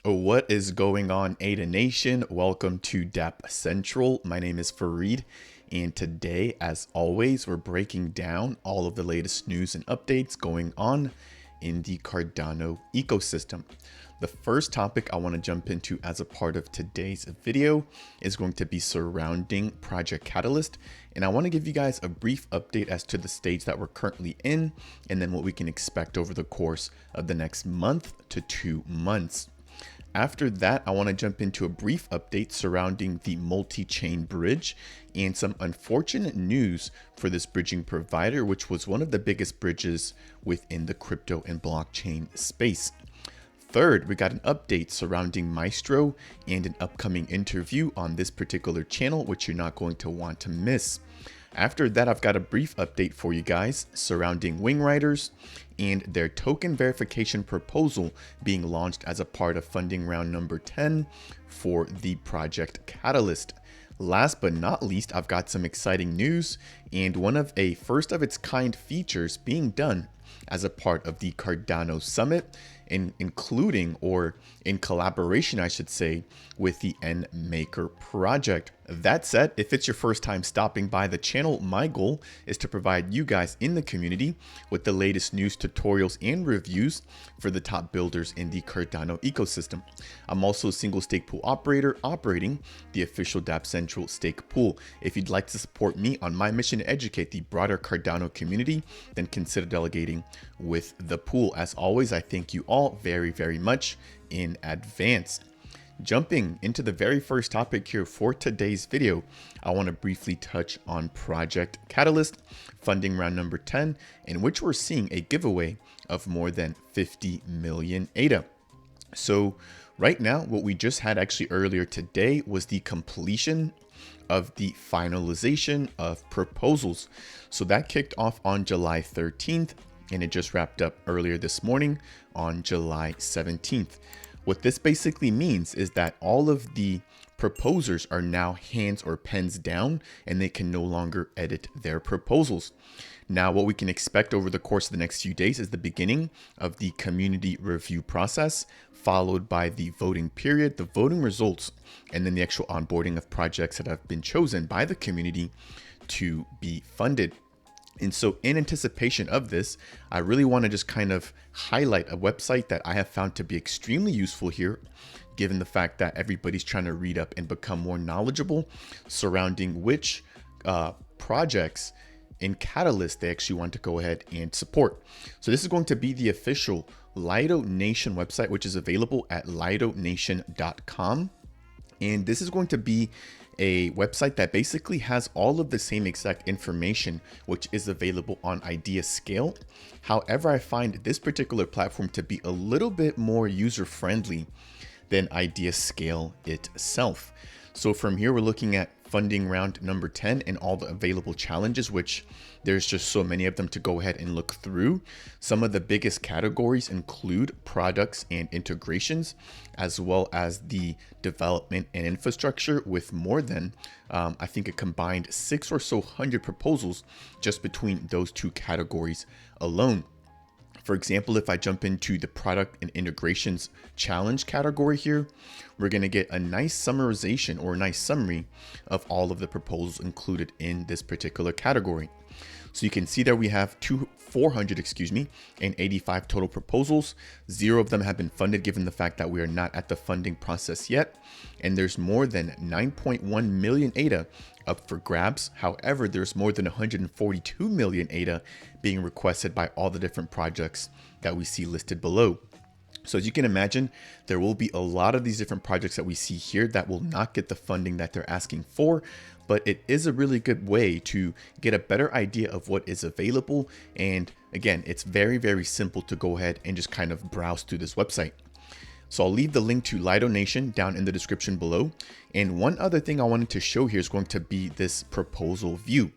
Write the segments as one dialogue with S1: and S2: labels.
S1: What is going on, Ada Nation? Welcome to Dapp Central. My name is Fareed, and today, as always, we're breaking down all of the latest news and updates going on in the Cardano ecosystem. The first topic I want to jump into as a part of today's video is going to be surrounding Project Catalyst, and I want to give you guys a brief update as to the stage that we're currently in, and then what we can expect over the course of the next month to 2 months. After that, I want to jump into a brief update surrounding the Multichain bridge and some unfortunate news for this bridging provider, which was one of the biggest bridges within the crypto and blockchain space. Third, we got an update surrounding Maestro and an upcoming interview on this particular channel, which you're not going to want to miss. After that, I've got a brief update for you guys surrounding WingRiders and their token verification proposal being launched as a part of funding round number 10 for the Project Catalyst. Last but not least, I've got some exciting news and one of a first of its kind features being done as a part of the Cardano Summit, including or in collaboration, I should say, with the NMKR project. That said, if it's your first time stopping by the channel, my goal is to provide you guys in the community with the latest news, tutorials, and reviews for the top builders in the Cardano ecosystem. I'm also a single stake pool operator operating the official Dapp Central stake pool. If you'd like to support me on my mission to educate the broader Cardano community, then consider delegating with the pool. As always, I thank you all very, very much in advance. Jumping into the very first topic here for today's video, I want to briefly touch on Project Catalyst funding round number 10, in which we're seeing a giveaway of more than 50 million ADA. So right now, what we just had actually earlier today was the completion of the finalization of proposals. So that kicked off on July 13th, and it just wrapped up earlier this morning on July 17th. What this basically means is that all of the proposers are now hands or pens down, and they can no longer edit their proposals. Now, what we can expect over the course of the next few days is the beginning of the community review process, followed by the voting period, the voting results, and then the actual onboarding of projects that have been chosen by the community to be funded. And so in anticipation of this, I really want to just kind of highlight a website that I have found to be extremely useful here, given the fact that everybody's trying to read up and become more knowledgeable surrounding which projects in Catalyst they actually want to go ahead and support. So this is going to be the official Lido Nation website, which is available at lidonation.com. And this is going to be a website that basically has all of the same exact information, which is available on Idea Scale. However, I find this particular platform to be a little bit more user-friendly than Idea Scale itself. So from here, we're looking at funding round number 10 and all the available challenges, which there's just so many of them to go ahead and look through. Some of the biggest categories include products and integrations, as well as the development and infrastructure, with more than, I think, a combined 600 or so proposals just between those two categories alone. For example, if I jump into the product and integrations challenge category here, we're going to get a nice summarization or a nice summary of all of the proposals included in this particular category. So you can see that we have 485 total proposals. 0 of them have been funded, given the fact that we are not at the funding process yet. And there's more than 9.1 million ADA up for grabs. However, there's more than 142 million ADA being requested by all the different projects that we see listed below. So as you can imagine, there will be a lot of these different projects that we see here that will not get the funding that they're asking for, but it is a really good way to get a better idea of what is available. And again, it's very, very simple to go ahead and just kind of browse through this website. So I'll leave the link to Lido Nation down in the description below. And one other thing I wanted to show here is going to be this proposal view.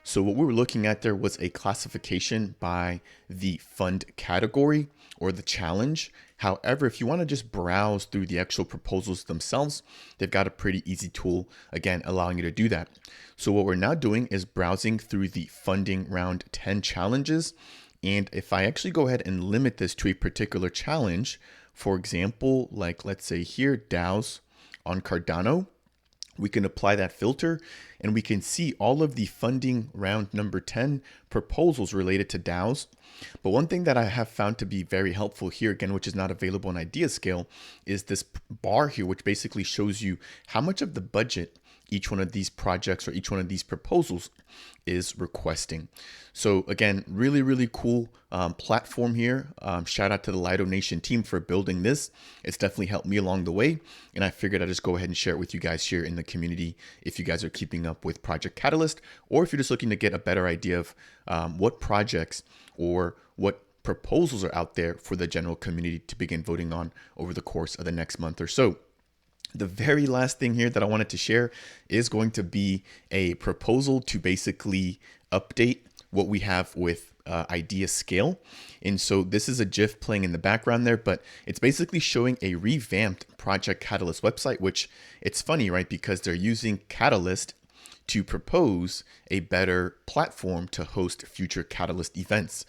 S1: So what we were looking at there was a classification by the fund category or the challenge. However, if you want to just browse through the actual proposals themselves, they've got a pretty easy tool, again, allowing you to do that. So what we're now doing is browsing through the funding round 10 challenges. And if I actually go ahead and limit this to a particular challenge, For example, like let's say here, DAOs on Cardano, we can apply that filter and we can see all of the funding round number 10 proposals related to DAOs. But one thing that I have found to be very helpful here, again, which is not available in IdeaScale, is this bar here, which basically shows you how much of the budget each one of these projects or each one of these proposals is requesting. So again, really, really cool platform here. Shout out to the Lido Nation team for building this. It's definitely helped me along the way. And I figured I'd just go ahead and share it with you guys here in the community if you guys are keeping up with Project Catalyst, or if you're just looking to get a better idea of what projects or what proposals are out there for the general community to begin voting on over the course of the next month or so. The very last thing here that I wanted to share is going to be a proposal to basically update what we have with IdeaScale. And so this is a GIF playing in the background there, but it's basically showing a revamped Project Catalyst website, which it's funny, right? Because they're using Catalyst to propose a better platform to host future Catalyst events.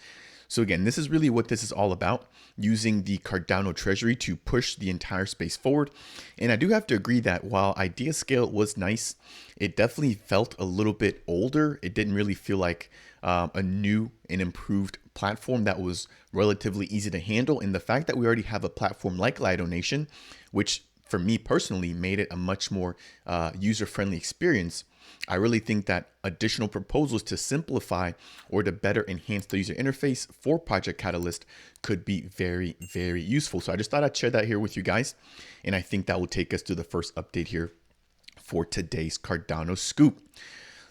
S1: So again, this is really what this is all about, using the Cardano treasury to push the entire space forward. And I do have to agree that while IdeaScale was nice, it definitely felt a little bit older. It didn't really feel like a new and improved platform that was relatively easy to handle. And the fact that we already have a platform like Lido Nation, which for me personally made it a much more user-friendly experience, I really think that additional proposals to simplify or to better enhance the user interface for Project Catalyst could be very, very useful. So I just thought I'd share that here with you guys. And I think that will take us to the first update here for today's Cardano Scoop.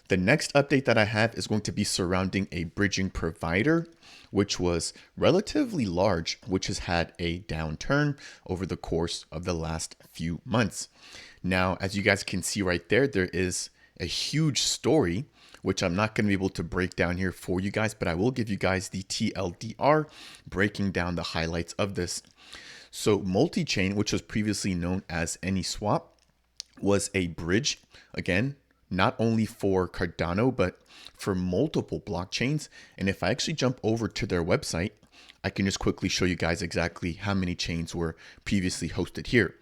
S1: The next update that I have is going to be surrounding a bridging provider, which was relatively large, which has had a downturn over the course of the last few months. Now, as you guys can see right there, there is a huge story, which I'm not going to be able to break down here for you guys, but I will give you guys the TLDR breaking down the highlights of this. So Multichain, which was previously known as AnySwap, was a bridge, again, not only for Cardano, but for multiple blockchains. And if I actually jump over to their website, I can just quickly show you guys exactly how many chains were previously hosted here.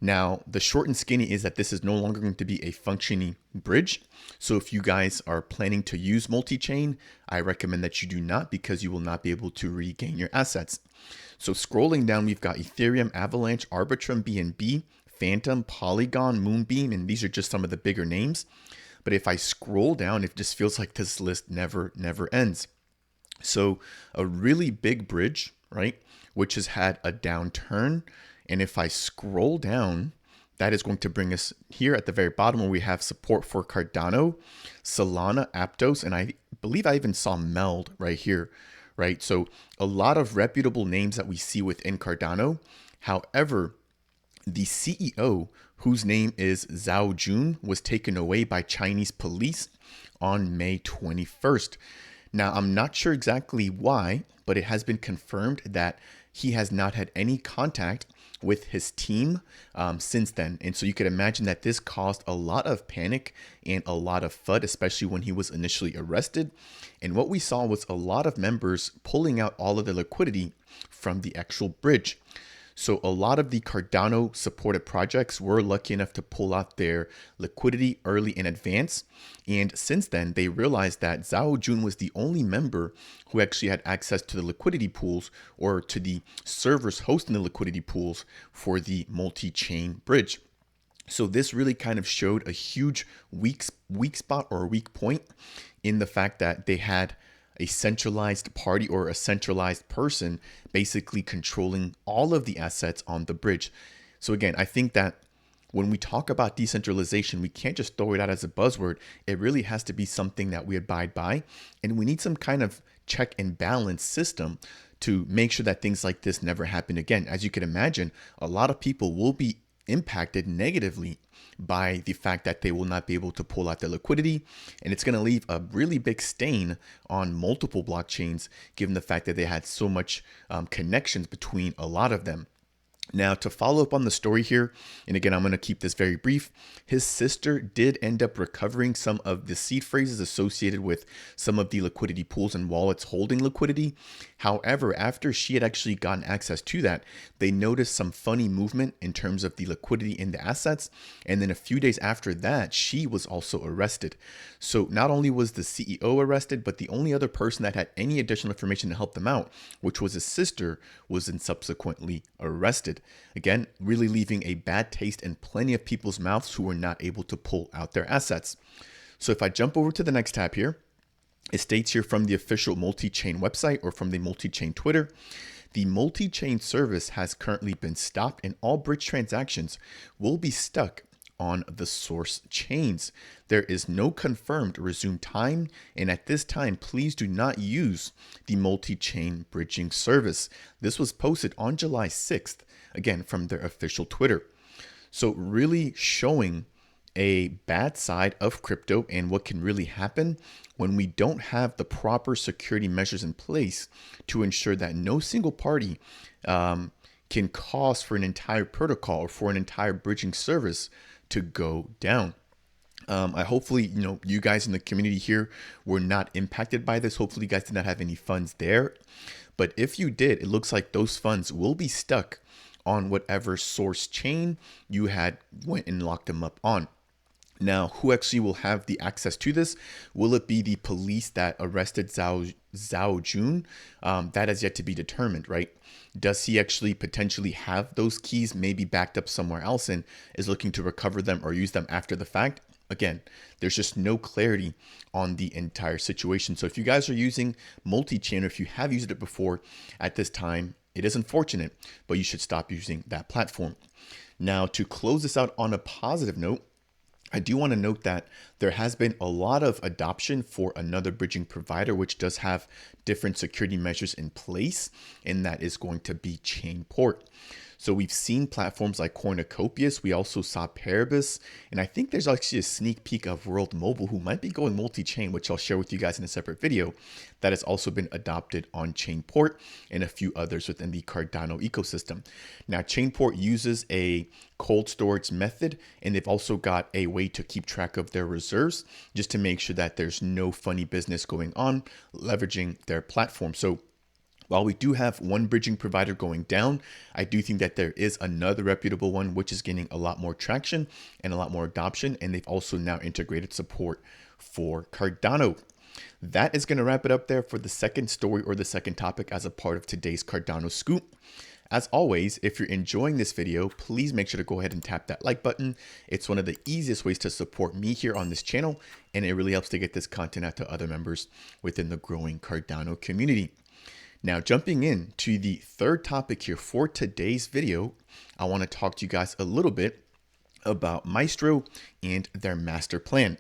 S1: Now, the short and skinny is that this is no longer going to be a functioning bridge. So if you guys are planning to use Multichain, I recommend that you do not, because you will not be able to regain your assets. So scrolling down, we've got Ethereum, Avalanche, Arbitrum, BNB, Phantom, Polygon, Moonbeam, and these are just some of the bigger names. But if I scroll down, it just feels like this list never ends. So a really big bridge, right, which has had a downturn. And if I scroll down, that is going to bring us here at the very bottom where we have support for Cardano, Solana, Aptos, and I believe I even saw Meld right here, right? So a lot of reputable names that we see within Cardano. However, the CEO, whose name is Zhao Jun, was taken away by Chinese police on May 21st. Now, I'm not sure exactly why, but it has been confirmed that he has not had any contact with his team since then. And so you could imagine that this caused a lot of panic and a lot of FUD, especially when he was initially arrested. And what we saw was a lot of members pulling out all of the liquidity from the actual bridge. So a lot of the Cardano supported projects were lucky enough to pull out their liquidity early in advance. And since then, they realized that Zhao Jun was the only member who actually had access to the liquidity pools, or to the servers hosting the liquidity pools for the multi-chain bridge. So this really kind of showed a huge weak spot or a weak point in the fact that they had a centralized party or a centralized person basically controlling all of the assets on the bridge. So again, I think that when we talk about decentralization, we can't just throw it out as a buzzword. It really has to be something that we abide by, and we need some kind of check and balance system to make sure that things like this never happen again. As you can imagine, a lot of people will be impacted negatively by the fact that they will not be able to pull out their liquidity. And it's going to leave a really big stain on multiple blockchains, given the fact that they had so much connections between a lot of them. Now, to follow up on the story here, and again, I'm going to keep this very brief, his sister did end up recovering some of the seed phrases associated with some of the liquidity pools and wallets holding liquidity. However, after she had actually gotten access to that, they noticed some funny movement in terms of the liquidity in the assets. And then a few days after that, she was also arrested. So not only was the CEO arrested, but the only other person that had any additional information to help them out, which was his sister, was then subsequently arrested. Again, really leaving a bad taste in plenty of people's mouths who were not able to pull out their assets. So if I jump over to the next tab here, it states here from the official Multichain website or from the Multichain Twitter, the Multichain service has currently been stopped and all bridge transactions will be stuck on the source chains. There is no confirmed resume time, and at this time, please do not use the multi-chain bridging service. This was posted on July 6th, again, from their official Twitter. So really showing a bad side of crypto and what can really happen when we don't have the proper security measures in place to ensure that no single party can cause for an entire protocol or for an entire bridging service to go down. I hopefully, you guys in the community here were not impacted by this. Hopefully you guys did not have any funds there. But if you did, it looks like those funds will be stuck on whatever source chain you had went and locked them up on. Now, who actually will have the access to this? Will it be the police that arrested Zhao Jun? That has yet to be determined, right? Does he actually potentially have those keys maybe backed up somewhere else and is looking to recover them or use them after the fact? Again, there's just no clarity on the entire situation. So if you guys are using Multichain, or if you have used it before at this time, it is unfortunate, but you should stop using that platform. Now, to close this out on a positive note, I do want to note that there has been a lot of adoption for another bridging provider, which does have different security measures in place, and that is going to be Chainport. So we've seen platforms like Cornucopias. We also saw Paribus, and I think there's actually a sneak peek of World Mobile, who might be going multi-chain, which I'll share with you guys in a separate video, that has also been adopted on Chainport, and a few others within the Cardano ecosystem. Now, Chainport uses a cold storage method, and they've also got a way to keep track of their reserves just to make sure that there's no funny business going on leveraging their platform. So while we do have one bridging provider going down, I do think that there is another reputable one which is gaining a lot more traction and a lot more adoption, and they've also now integrated support for Cardano. That is going to wrap it up there for the second story or the second topic as a part of today's Cardano Scoop. As always, if you're enjoying this video, please make sure to go ahead and tap that like button. It's one of the easiest ways to support me here on this channel, and it really helps to get this content out to other members within the growing Cardano community. Now, jumping in to the third topic here for today's video, I want to talk to you guys a little bit about Maestro and their master plan.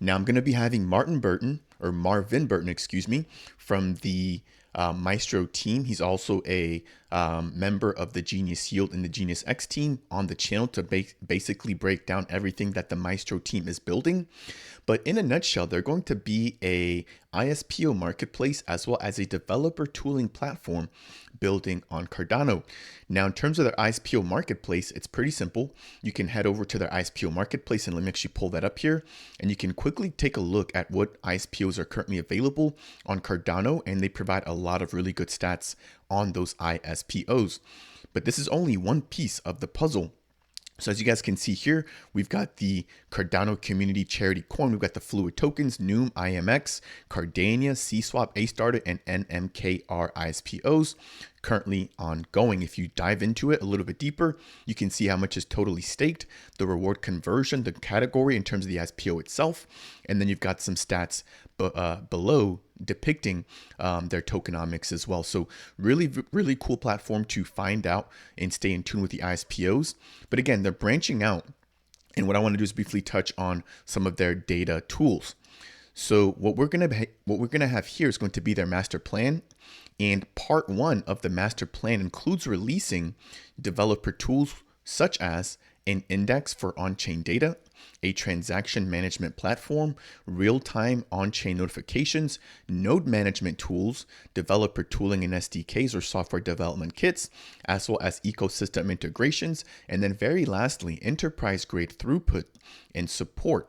S1: Now, I'm going to be having Marvin Burton, from the Maestro team. He's also a member of the Genius Yield and the Genius X team on the channel to basically break down everything that the Maestro team is building. But in a nutshell, they're going to be a ISPO marketplace as well as a developer tooling platform building on Cardano. Now, in terms of their ISPO marketplace, it's pretty simple. You can head over to their ISPO marketplace, and let me actually pull that up here, and you can quickly take a look at what ISPOs are currently available on Cardano, and they provide a lot of really good stats on those ISPOs. But this is only one piece of the puzzle. So as you guys can see here, we've got the Cardano Community Charity Coin, we've got the Fluid Tokens, Noom, IMX, Cardania, CSwap, A-Starter, and NMKR ISPOs currently ongoing. If you dive into it a little bit deeper, you can see how much is totally staked, the reward conversion, the category in terms of the ISPO itself, and then you've got some stats below depicting their tokenomics as well. So really cool platform to find out and stay in tune with the ISPOs. But again, they're branching out, and what I want to do is briefly touch on some of their data tools. So what we're gonna have here is going to be their master plan, and part one of the master plan includes releasing developer tools such as an index for on-chain data, a transaction management platform, real-time on-chain notifications, node management tools, developer tooling and SDKs or software development kits, as well as ecosystem integrations, and then very lastly, enterprise-grade throughput and support.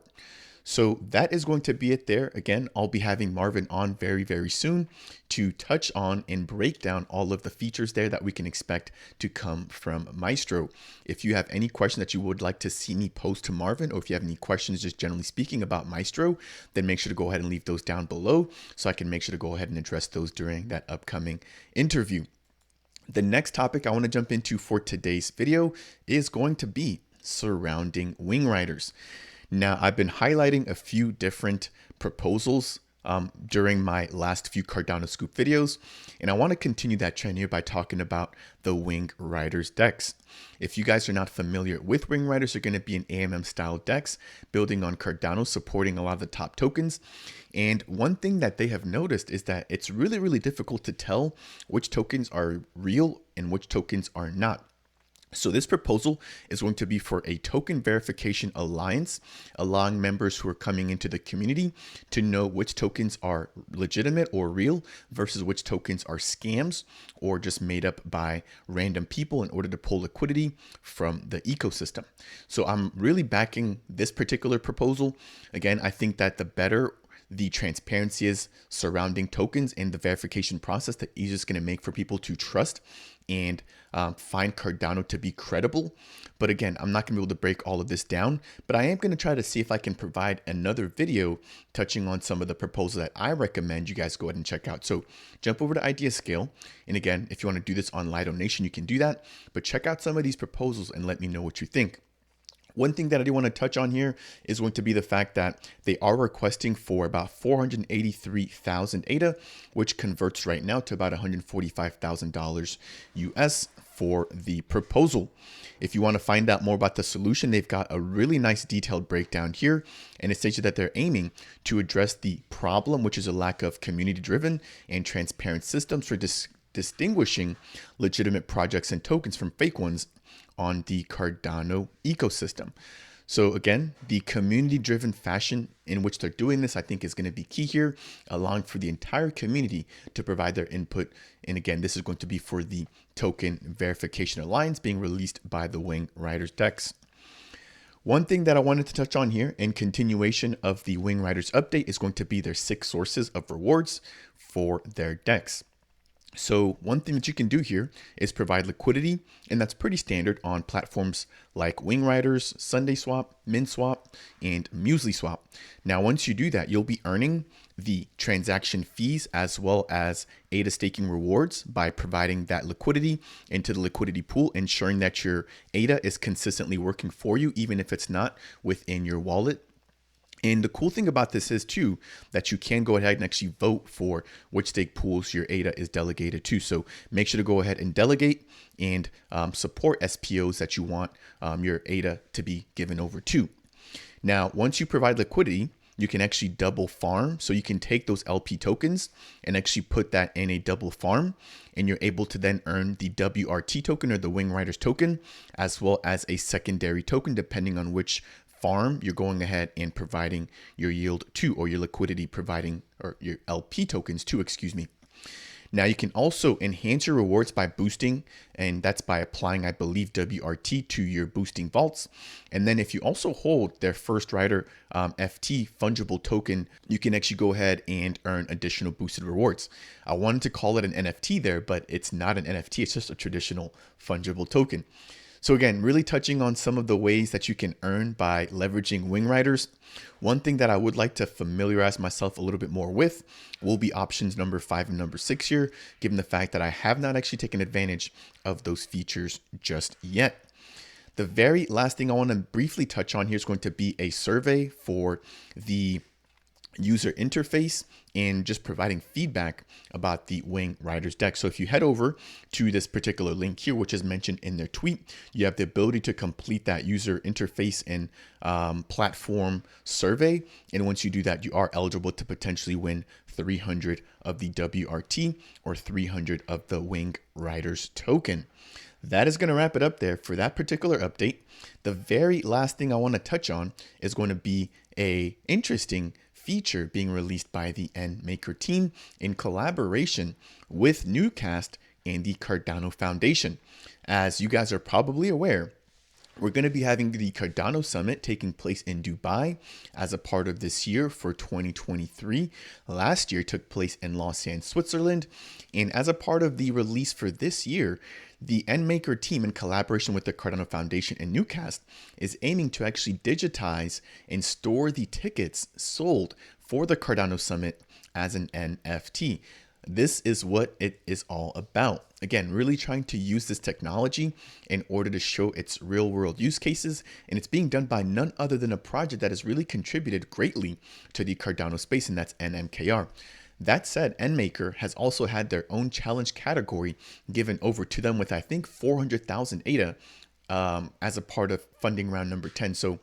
S1: So that is going to be it there. Again, I'll be having Marvin on very, very soon to touch on and break down all of the features there that we can expect to come from Maestro. If you have any question that you would like to see me post to Marvin, or if you have any questions just generally speaking about Maestro, then make sure to go ahead and leave those down below so I can make sure to go ahead and address those during that upcoming interview. The next topic I want to jump into for today's video is going to be surrounding WingRiders. Now, I've been highlighting a few different proposals during my last few Cardano Scoop videos, and I want to continue that trend here by talking about the WingRiders DEX. If you guys are not familiar with WingRiders, they're going to be an AMM style DEX building on Cardano, supporting a lot of the top tokens. And one thing that they have noticed is that it's really, really difficult to tell which tokens are real and which tokens are not. So this proposal is going to be for a token verification alliance, allowing members who are coming into the community to know which tokens are legitimate or real versus which tokens are scams or just made up by random people in order to pull liquidity from the ecosystem. So I'm really backing this particular proposal. Again, I think that the better the transparency is surrounding tokens and the verification process, the easier it's going to make for people to trust and find Cardano to be credible. But again, I'm not going to be able to break all of this down, but I am going to try to see if I can provide another video touching on some of the proposals that I recommend you guys go ahead and check out. So jump over to IdeaScale. And again, if you want to do this on Light Donation, you can do that, but check out some of these proposals and let me know what you think. One thing that I do want to touch on here is going to be the fact that they are requesting for about 483,000 ADA, which converts right now to about $145,000 US for the proposal. If you want to find out more about the solution, they've got a really nice detailed breakdown here, and it states that they're aiming to address the problem, which is a lack of community-driven and transparent systems for distinguishing legitimate projects and tokens from fake ones on the Cardano ecosystem. So again, the community-driven fashion in which they're doing this, I think is going to be key here, allowing for the entire community to provide their input. And again, this is going to be for the Token Verification Alliance being released by the WingRiders DEX. One thing that I wanted to touch on here in continuation of the WingRiders update is going to be their 6 sources of rewards for their DEX. So one thing that you can do here is provide liquidity, and that's pretty standard on platforms like WingRiders, SundaeSwap, MinSwap, and MuliTchain. Now, once you do that, you'll be earning the transaction fees as well as ADA staking rewards by providing that liquidity into the liquidity pool, ensuring that your ADA is consistently working for you, even if it's not within your wallet. And the cool thing about this is too, that you can go ahead and actually vote for which stake pools your ADA is delegated to. So make sure to go ahead and delegate and support SPOs that you want your ADA to be given over to. Now, once you provide liquidity, you can actually double farm. So you can take those LP tokens and actually put that in a double farm, and you're able to then earn the WRT token or the WingRiders token, as well as a secondary token, depending on which farm you're going ahead and providing your yield to, or your liquidity providing, or your LP tokens to, excuse me. Now you can also enhance your rewards by boosting, and that's by applying, I believe, WRT to your boosting vaults. And then if you also hold their first rider FT fungible token, you can actually go ahead and earn additional boosted rewards. I wanted to call it an NFT there, but it's not an NFT. It's just a traditional fungible token. So again, really touching on some of the ways that you can earn by leveraging WingRiders. One thing that I would like to familiarize myself a little bit more with will be options number 5 and number 6 here, given the fact that I have not actually taken advantage of those features just yet. The very last thing I want to briefly touch on here is going to be a survey for the user interface and just providing feedback about the WingRiders deck. So if you head over to this particular link here, which is mentioned in their tweet, you have the ability to complete that user interface and platform survey. And once you do that, you are eligible to potentially win 300 of the WRT or 300 of the WingRiders token. That is going to wrap it up there for that particular update. The very last thing I want to touch on is going to be a interesting feature being released by the NMKR team in collaboration with Newcast and the Cardano Foundation. As you guys are probably aware, we're going to be having the Cardano Summit taking place in Dubai as a part of this year for 2023. Last year took place in Lausanne, Switzerland. And as a part of the release for this year, the NMKR team in collaboration with the Cardano Foundation and Newcast is aiming to actually digitize and store the tickets sold for the Cardano Summit as an NFT. This is what it is all about. Again, really trying to use this technology in order to show its real world use cases. And it's being done by none other than a project that has really contributed greatly to the Cardano space, and that's NMKR. That said, NMKR has also had their own challenge category given over to them with, I think, 400,000 ADA as a part of funding round number 10. So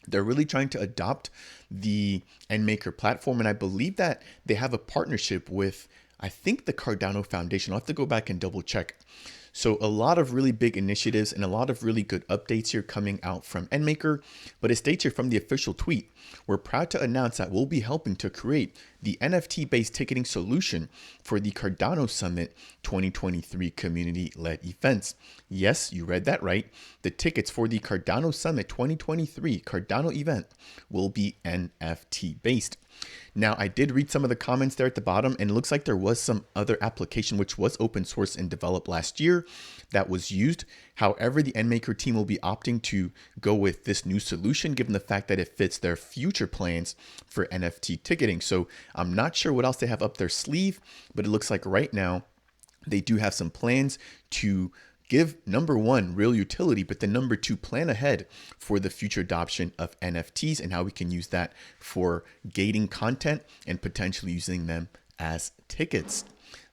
S1: they're really trying to adopt the NMKR platform. And I believe that they have a partnership with, I think, the Cardano Foundation. I'll have to go back and double check. So a lot of really big initiatives and a lot of really good updates here coming out from NMKR. But it states here from the official tweet, we're proud to announce that we'll be helping to create the NFT-based ticketing solution for the Cardano Summit 2023 community-led events. Yes, you read that right. The tickets for the Cardano Summit 2023 Cardano event will be NFT-based. Now, I did read some of the comments there at the bottom, and it looks like there was some other application which was open source and developed last year that was used. However, the NMKR team will be opting to go with this new solution, given the fact that it fits their future plans for NFT ticketing. So I'm not sure what else they have up their sleeve, but it looks like right now they do have some plans to give, number one, real utility, but then number two, plan ahead for the future adoption of NFTs and how we can use that for gating content and potentially using them as tickets.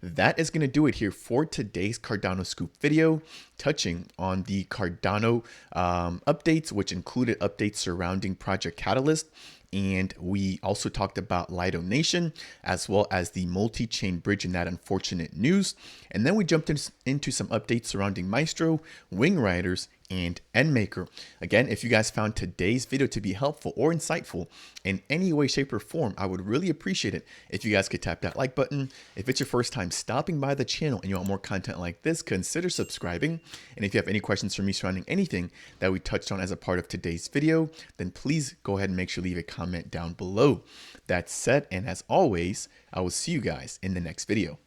S1: That is going to do it here for today's Cardano Scoop video, touching on the Cardano updates, which included updates surrounding Project Catalyst. And we also talked about Lido Nation, as well as the multi-chain bridge and that unfortunate news. And then we jumped into some updates surrounding Maestro, WingRiders, and NMKR. Again, if you guys found today's video to be helpful or insightful in any way, shape, or form, I would really appreciate it if you guys could tap that like button. If it's your first time stopping by the channel and you want more content like this, consider subscribing. And if you have any questions for me surrounding anything that we touched on as a part of today's video, then please go ahead and make sure to leave a comment down below. That said, and as always, I will see you guys in the next video.